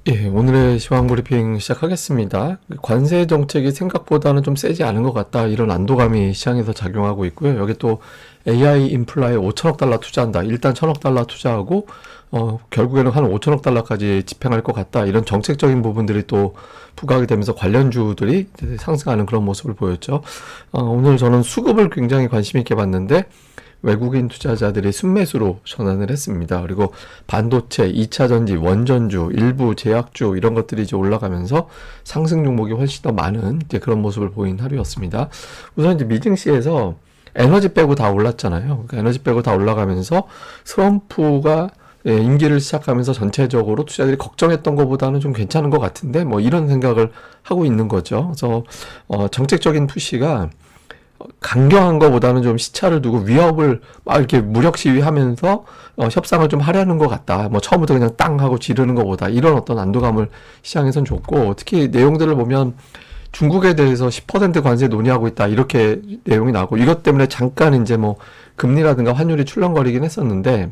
예, 오늘의 시황 브리핑 시작하겠습니다. 관세 정책이 생각보다는 좀 세지 않은 것 같다. 이런 안도감이 시장에서 작용하고 있고요. 여기 또 AI 인플라에 5천억 달러 투자한다. 일단 1천억 달러 투자하고 결국에는 한 5천억 달러까지 집행할 것 같다. 이런 정책적인 부분들이 또 부각이 되면서 관련주들이 상승하는 그런 모습을 보였죠. 오늘 저는 수급을 굉장히 관심 있게 봤는데 외국인 투자자들이 순매수로 전환을 했습니다. 그리고 반도체, 2차 전지, 원전주, 일부 제약주 이런 것들이 이제 올라가면서 상승 종목이 훨씬 더 많은 이제 그런 모습을 보인 하루였습니다. 우선 이제 미증시에서 에너지 빼고 다 올랐잖아요. 그러니까 에너지 빼고 다 올라가면서 트럼프가 임기를 시작하면서 전체적으로 투자들이 걱정했던 것보다는 좀 괜찮은 것 같은데 뭐 이런 생각을 하고 있는 거죠. 그래서 정책적인 푸시가 강경한 것보다는 좀 시차를 두고 위협을 막 이렇게 무력 시위하면서 협상을 좀 하려는 것 같다. 뭐 처음부터 그냥 땅 하고 지르는 것보다 이런 어떤 안도감을 시장에선 줬고, 특히 내용들을 보면 중국에 대해서 10% 관세 논의하고 있다 이렇게 내용이 나오고, 이것 때문에 잠깐 이제 뭐 금리라든가 환율이 출렁거리긴 했었는데,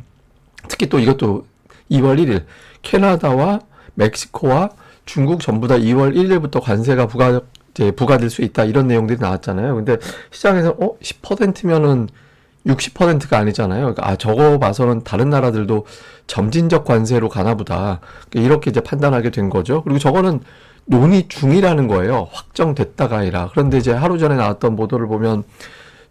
특히 또 이것도 2월 1일 캐나다와 멕시코와 중국 전부 다 2월 1일부터 관세가 부과될 수 있다 이런 내용들이 나왔잖아요. 근데 시장에서 10%면은 60%가 아니잖아요. 그러니까 저거 봐서는 다른 나라들도 점진적 관세로 가나 보다. 이렇게 이제 판단하게 된 거죠. 그리고 저거는 논의 중이라는 거예요. 확정됐다가 아니라. 그런데 이제 하루 전에 나왔던 보도를 보면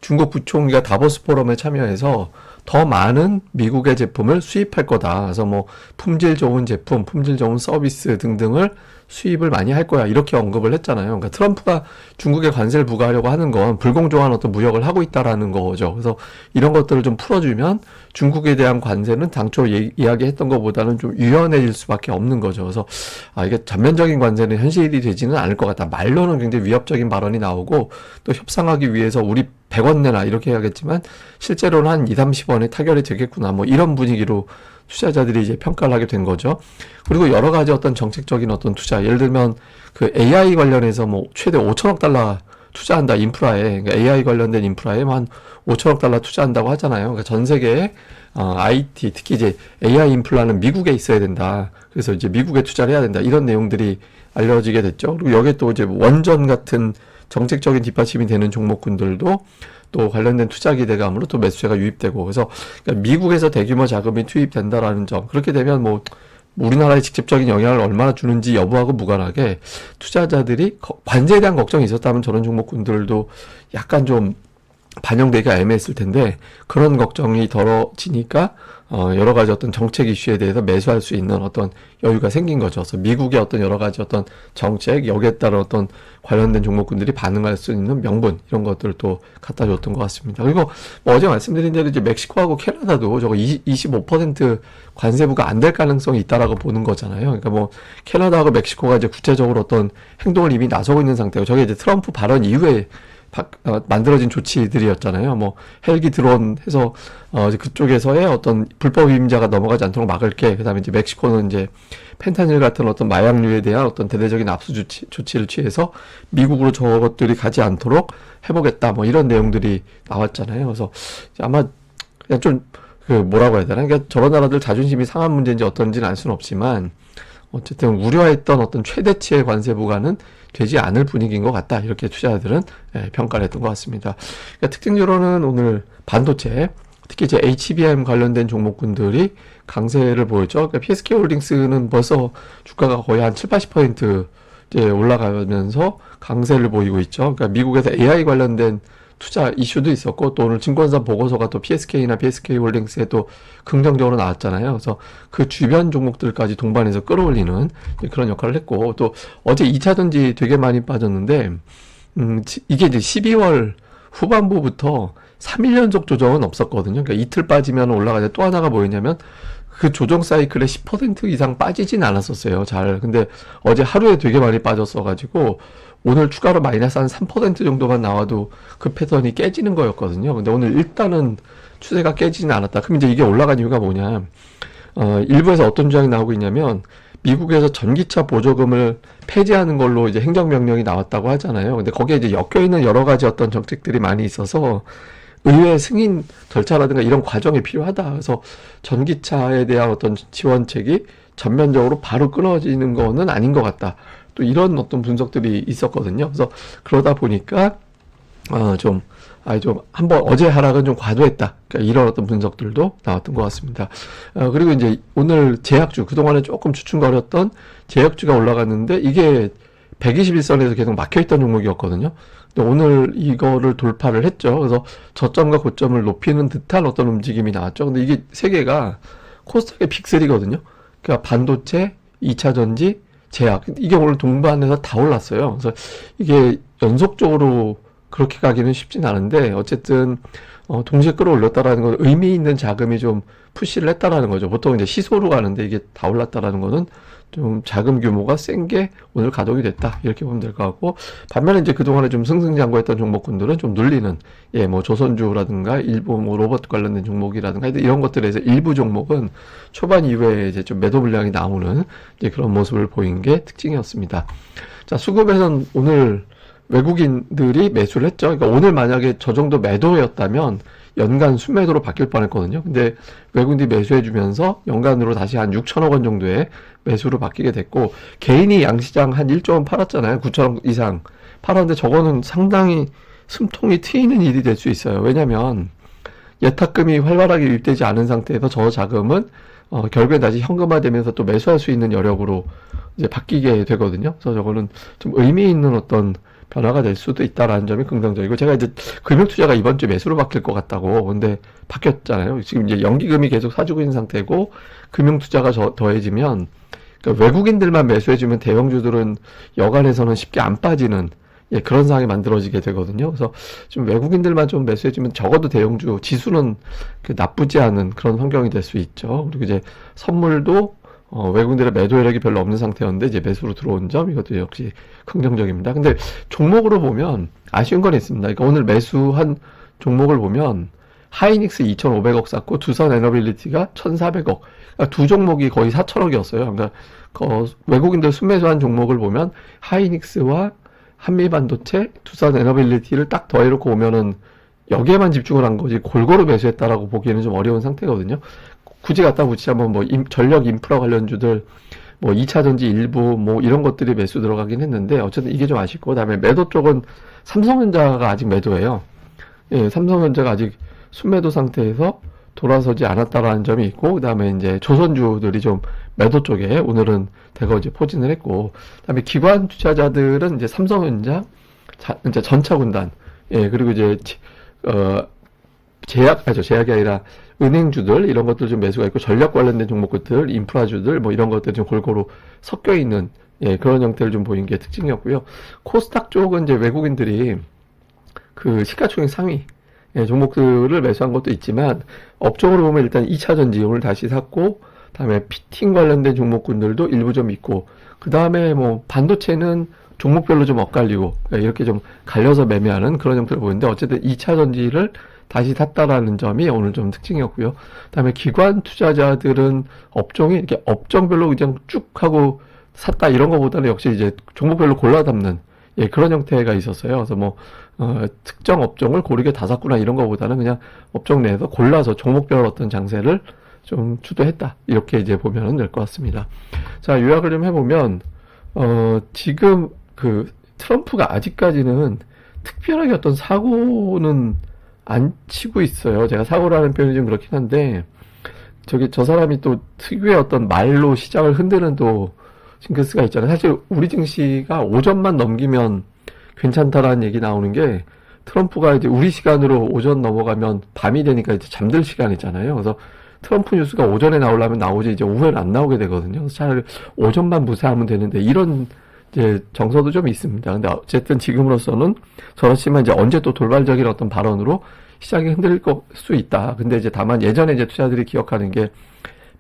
중국 부총리가 다보스 포럼에 참여해서 더 많은 미국의 제품을 수입할 거다. 그래서 뭐 품질 좋은 제품, 품질 좋은 서비스 등등을 수입을 많이 할 거야. 이렇게 언급을 했잖아요. 그러니까 트럼프가 중국에 관세를 부과하려고 하는 건 불공정한 어떤 무역을 하고 있다라는 거죠. 그래서 이런 것들을 좀 풀어주면 중국에 대한 관세는 당초 이야기했던 것보다는 좀 유연해질 수밖에 없는 거죠. 그래서 이게 전면적인 관세는 현실이 되지는 않을 것 같다. 말로는 굉장히 위협적인 발언이 나오고 또 협상하기 위해서 우리 100원 내나 이렇게 해야겠지만 실제로는 한 2, 30원에 타결이 되겠구나. 뭐 이런 분위기로 투자자들이 이제 평가를 하게 된 거죠. 그리고 여러 가지 어떤 정책적인 어떤 투자, 예를 들면 그 AI 관련해서 뭐 최대 5천억 달러 투자한다 인프라에, 그러니까 AI 관련된 인프라에 한 5천억 달러 투자한다고 하잖아요. 그러니까 전 세계에 IT, 특히 이제 AI 인프라는 미국에 있어야 된다. 그래서 이제 미국에 투자를 해야 된다. 이런 내용들이 알려지게 됐죠. 그리고 여기에 또 이제 원전 같은 정책적인 뒷받침이 되는 종목군들도 또 관련된 투자 기대감으로 또 매수세가 유입되고, 그래서 그러니까 미국에서 대규모 자금이 투입된다라는 점, 그렇게 되면 뭐 우리나라에 직접적인 영향을 얼마나 주는지 여부하고 무관하게 투자자들이 관세에 대한 걱정이 있었다면 저런 종목군들도 약간 좀 반영되기가 애매했을 텐데, 그런 걱정이 덜어지니까 여러 가지 어떤 정책 이슈에 대해서 매수할 수 있는 어떤 여유가 생긴 거죠. 그래서 미국의 어떤 여러 가지 어떤 정책, 여기에 따른 어떤 관련된 종목군들이 반응할 수 있는 명분, 이런 것들을 또 갖다 줬던 것 같습니다. 그리고 뭐 어제 말씀드린 대로 이제 멕시코하고 캐나다도 저거 25% 관세부가 안 될 가능성이 있다라고 보는 거잖아요. 그러니까 뭐 캐나다하고 멕시코가 이제 구체적으로 어떤 행동을 이미 나서고 있는 상태고, 저게 이제 트럼프 발언 이후에 만들어진 조치들이었잖아요. 뭐 헬기 드론 해서 그쪽에서의 어떤 불법 임자가 넘어가지 않도록 막을게. 그다음에 이제 멕시코는 이제 펜타닐 같은 어떤 마약류에 대한 어떤 대대적인 압수 조치를 취해서 미국으로 저것들이 가지 않도록 해보겠다. 뭐 이런 내용들이 나왔잖아요. 그래서 아마 그냥 좀 뭐라고 해야 되나? 그러니까 저런 나라들 자존심이 상한 문제인지 어떤지는 알 수는 없지만, 어쨌든 우려했던 어떤 최대치의 관세 부과는 되지 않을 분위기인 것 같다. 이렇게 투자자들은 평가를 했던 것 같습니다. 그러니까 특징적으로는 오늘 반도체, 특히 이제 HBM 관련된 종목군들이 강세를 보였죠. 그러니까 PSK홀딩스는 벌써 주가가 거의 한 7, 80% 이제 올라가면서 강세를 보이고 있죠. 그러니까 미국에서 AI 관련된 투자 이슈도 있었고, 또 오늘 증권사 보고서가 또 PSK나 PSK홀딩스에 또 긍정적으로 나왔잖아요. 그래서 그 주변 종목들까지 동반해서 끌어올리는 그런 역할을 했고, 또 어제 2차 전지 되게 많이 빠졌는데, 이게 이제 12월 후반부부터 3일 연속 조정은 없었거든요. 그러니까 이틀 빠지면 올라가는데, 또 하나가 뭐였냐면 그 조정 사이클에 10% 이상 빠지진 않았었어요. 잘. 근데 어제 하루에 되게 많이 빠졌어가지고 오늘 추가로 마이너스 한 3% 정도만 나와도 그 패턴이 깨지는 거였거든요. 근데 오늘 일단은 추세가 깨지진 않았다. 그럼 이제 이게 올라간 이유가 뭐냐? 일부에서 어떤 주장이 나오고 있냐면, 미국에서 전기차 보조금을 폐지하는 걸로 이제 행정명령이 나왔다고 하잖아요. 근데 거기에 이제 엮여있는 여러 가지 어떤 정책들이 많이 있어서 의회 승인 절차라든가 이런 과정이 필요하다. 그래서 전기차에 대한 어떤 지원책이 전면적으로 바로 끊어지는 거는 아닌 것 같다. 또 이런 어떤 분석들이 있었거든요. 그래서 그러다 보니까 좀 한번 어제 하락은 좀 과도했다. 그러니까 이런 어떤 분석들도 나왔던 것 같습니다. 그리고 이제 오늘 제약주, 그동안에 조금 주춤거렸던 제약주가 올라갔는데 이게 121선에서 계속 막혀있던 종목이었거든요. 근데 오늘 이거를 돌파를 했죠. 그래서 저점과 고점을 높이는 듯한 어떤 움직임이 나왔죠. 근데 이게 세 개가 코스닥의 빅3거든요. 그러니까 반도체, 2차 전지, 제약. 이게 오늘 동반해서 다 올랐어요. 그래서 이게 연속적으로 그렇게 가기는 쉽진 않은데 어쨌든 동시에 끌어올렸다라는 건 의미 있는 자금이 좀 푸시를 했다라는 거죠. 보통 이제 시소로 가는데 이게 다 올랐다라는 거는 좀 자금 규모가 센 게 오늘 가동이 됐다 이렇게 보면 될 것 같고, 반면에 이제 그동안에 좀 승승장구했던 종목군들은 좀 눌리는, 뭐 조선주라든가 일부 뭐 로봇 관련된 종목이라든가 이런 것들에서 일부 종목은 초반 이후에 이제 좀 매도 물량이 나오는 이제 그런 모습을 보인 게 특징이었습니다. 자, 수급에선 오늘 외국인들이 매수를 했죠. 그러니까 오늘 만약에 저 정도 매도였다면 연간 순매도로 바뀔 뻔했거든요. 근데 외국인들이 매수해주면서 연간으로 다시 한 6천억 원 정도의 매수로 바뀌게 됐고, 개인이 양시장 한 1조 원 팔았잖아요. 9천억 이상 팔았는데 저거는 상당히 숨통이 트이는 일이 될 수 있어요. 왜냐면 예탁금이 활발하게 유입되지 않은 상태에서 저 자금은 결국엔 다시 현금화되면서 또 매수할 수 있는 여력으로 이제 바뀌게 되거든요. 그래서 저거는 좀 의미 있는 어떤 변화가 될 수도 있다라는 점이 긍정적이고, 제가 이제 금융투자가 이번 주에 매수로 바뀔 것 같다고, 근데 바뀌었잖아요. 지금 이제 연기금이 계속 사주고 있는 상태고 금융투자가 더해지면, 그러니까 외국인들만 매수해주면 대형주들은 여간에서는 쉽게 안 빠지는 그런 상황이 만들어지게 되거든요. 그래서 좀 외국인들만 좀 매수해주면 적어도 대형주 지수는 나쁘지 않은 그런 환경이 될 수 있죠. 그리고 이제 선물도 외국인들의 매도 여력이 별로 없는 상태였는데 이제 매수로 들어온 점, 이것도 역시 긍정적입니다. 근데 종목으로 보면 아쉬운 건 있습니다. 그러니까 오늘 매수한 종목을 보면 하이닉스 2,500억 샀고 두산 에너빌리티가 1,400억. 그러니까 두 종목이 거의 4천억이었어요. 그러니까 외국인들 순매수한 종목을 보면 하이닉스와 한미반도체, 두산 에너빌리티를 딱 더해놓고 오면은 여기에만 집중을 한 거지 골고루 매수했다라고 보기에는 좀 어려운 상태거든요. 굳이 갖다 붙이자면 뭐 전력 인프라 관련주들, 뭐 2차 전지 일부 뭐 이런 것들이 매수 들어가긴 했는데 어쨌든 이게 좀 아쉽고, 그다음에 매도 쪽은 삼성전자가 아직 매도예요. 삼성전자가 아직 순매도 상태에서 돌아서지 않았다라는 점이 있고, 그다음에 이제 조선주들이 좀 매도 쪽에 오늘은 대거 이제 포진을 했고, 그다음에 기관 투자자들은 이제 삼성전자, 이제 전차군단, 그리고 이제 제약이 아니라 은행주들 이런 것들 좀 매수가 있고, 전력 관련된 종목들, 인프라주들 뭐 이런 것들 좀 골고루 섞여 있는 그런 형태를 좀 보인 게 특징이었고요. 코스닥 쪽은 이제 외국인들이 그 시가총액 상위 종목들을 매수한 것도 있지만, 업종으로 보면 일단 2차 전지 오늘 다시 샀고, 다음에 피팅 관련된 종목군들도 일부 좀 있고, 그 다음에 뭐 반도체는 종목별로 좀 엇갈리고 이렇게 좀 갈려서 매매하는 그런 형태를 보이는데, 어쨌든 2차 전지를 다시 샀다라는 점이 오늘 좀 특징이었고요. 그다음에 기관 투자자들은 업종이 이렇게 업종별로 그냥 쭉 하고 샀다 이런 것보다는 역시 이제 종목별로 골라 담는 그런 형태가 있었어요. 그래서 뭐 특정 업종을 고르게 다 샀구나 이런 것보다는 그냥 업종 내에서 골라서 종목별 어떤 장세를 좀 주도했다 이렇게 이제 보면 될 것 같습니다. 자, 요약을 좀 해보면 지금 그 트럼프가 아직까지는 특별하게 어떤 사고는 안 치고 있어요. 제가 사고라는 표현이 좀 그렇긴 한데, 저 사람이 또 특유의 어떤 말로 시장을 흔드는 또 징크스가 있잖아요. 사실 우리 증시가 오전만 넘기면 괜찮다라는 얘기 나오는 게, 트럼프가 이제 우리 시간으로 오전 넘어가면 밤이 되니까 이제 잠들 시간이잖아요. 그래서 트럼프 뉴스가 오전에 나오려면 나오지 이제 오후에는 안 나오게 되거든요. 그래서 차라리 오전만 무시하면 되는데 이런 이제 정서도 좀 있습니다. 근데 어쨌든 지금으로서는 저렇지만 이제 언제 또 돌발적인 어떤 발언으로 시장이 흔들릴 수 있다. 근데 이제 다만 예전에 이제 투자들이 기억하는 게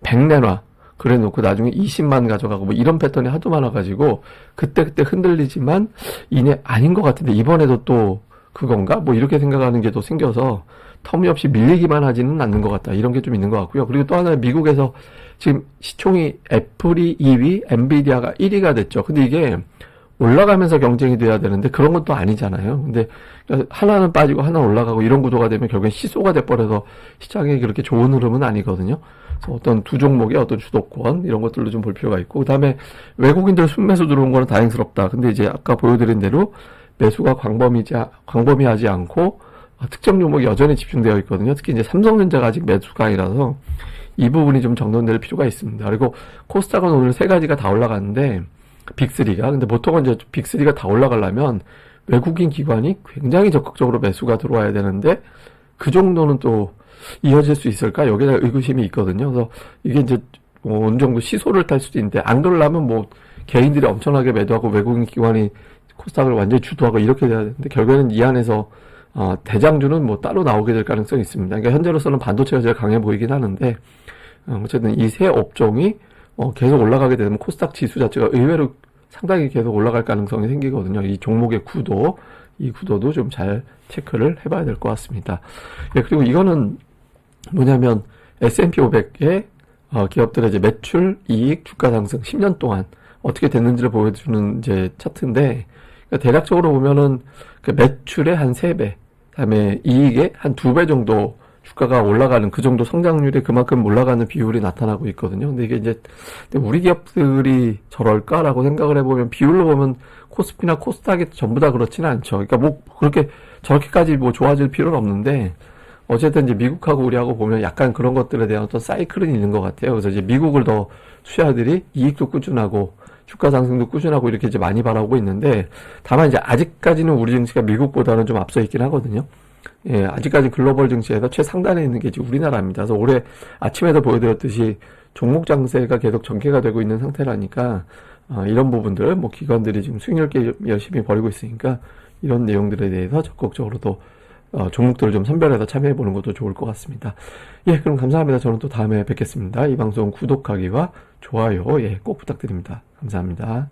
100내놔 그래 놓고 나중에 20만 가져가고 뭐 이런 패턴이 하도 많아가지고 그때 흔들리지만 이내 아닌 것 같은데 이번에도 또 그건가? 뭐 이렇게 생각하는 게 또 생겨서 터무니없이 밀리기만 하지는 않는 것 같다. 이런 게 좀 있는 것 같고요. 그리고 또 하나 미국에서 지금 시총이 애플이 2위, 엔비디아가 1위가 됐죠. 근데 이게 올라가면서 경쟁이 돼야 되는데 그런 것도 아니잖아요. 근데 하나는 빠지고 하나는 올라가고 이런 구도가 되면 결국엔 시소가 돼버려서 시장에 그렇게 좋은 흐름은 아니거든요. 그래서 어떤 두 종목의 어떤 주도권 이런 것들도 좀 볼 필요가 있고, 그다음에 외국인들 순매수 들어온 거는 다행스럽다. 근데 이제 아까 보여드린 대로 매수가 광범위하지 않고 특정 종목이 여전히 집중되어 있거든요. 특히 이제 삼성전자가 아직 매수가 아니라서 이 부분이 좀 정돈될 필요가 있습니다. 그리고 코스닥은 오늘 세 가지가 다 올라갔는데 빅3가, 근데 보통은 이제 빅3가 다 올라가려면 외국인 기관이 굉장히 적극적으로 매수가 들어와야 되는데 그 정도는 또 이어질 수 있을까? 여기에 대한 의구심이 있거든요. 그래서 이게 이제 뭐 어느 정도 시소를 탈 수도 있는데, 안 그러려면 뭐 개인들이 엄청나게 매도하고 외국인 기관이 코스닥을 완전히 주도하고 이렇게 돼야 되는데, 결국에는 이 안에서 대장주는 뭐 따로 나오게 될 가능성이 있습니다. 그러니까 현재로서는 반도체가 제일 강해 보이긴 하는데, 어쨌든 이 세 업종이 계속 올라가게 되면 코스닥 지수 자체가 의외로 상당히 계속 올라갈 가능성이 생기거든요. 이 종목의 구도, 이 구도도 좀 잘 체크를 해봐야 될 것 같습니다. 예, 그리고 이거는 뭐냐면 S&P 500의 기업들의 이제 매출, 이익, 주가 상승 10년 동안 어떻게 됐는지를 보여주는 이제 차트인데, 그러니까 대략적으로 보면은 그 매출의 한 3배, 그다음에 이익의 한 2배 정도 주가가 올라가는, 그 정도 성장률에 그만큼 올라가는 비율이 나타나고 있거든요. 근데 이게 이제 우리 기업들이 저럴까라고 생각을 해보면, 비율로 보면 코스피나 코스닥이 전부 다 그렇지는 않죠. 그러니까 뭐 그렇게 저렇게까지 뭐 좋아질 필요는 없는데, 어쨌든 이제 미국하고 우리하고 보면 약간 그런 것들에 대한 어떤 사이클은 있는 것 같아요. 그래서 이제 미국을 더 투자들이 이익도 꾸준하고 주가 상승도 꾸준하고 이렇게 이제 많이 바라보고 있는데, 다만 이제 아직까지는 우리 증시가 미국보다는 좀 앞서 있긴 하거든요. 예, 아직까지 글로벌 증시에서 최상단에 있는 게 지금 우리나라입니다. 그래서 올해 아침에도 보여드렸듯이 종목 장세가 계속 전개가 되고 있는 상태라니까, 이런 부분들, 뭐 기관들이 지금 수익률 열심히 벌이고 있으니까 이런 내용들에 대해서 적극적으로도 종목들을 좀 선별해서 참여해보는 것도 좋을 것 같습니다. 예, 그럼 감사합니다. 저는 또 다음에 뵙겠습니다. 이 방송 구독하기와 좋아요, 예, 꼭 부탁드립니다. 감사합니다.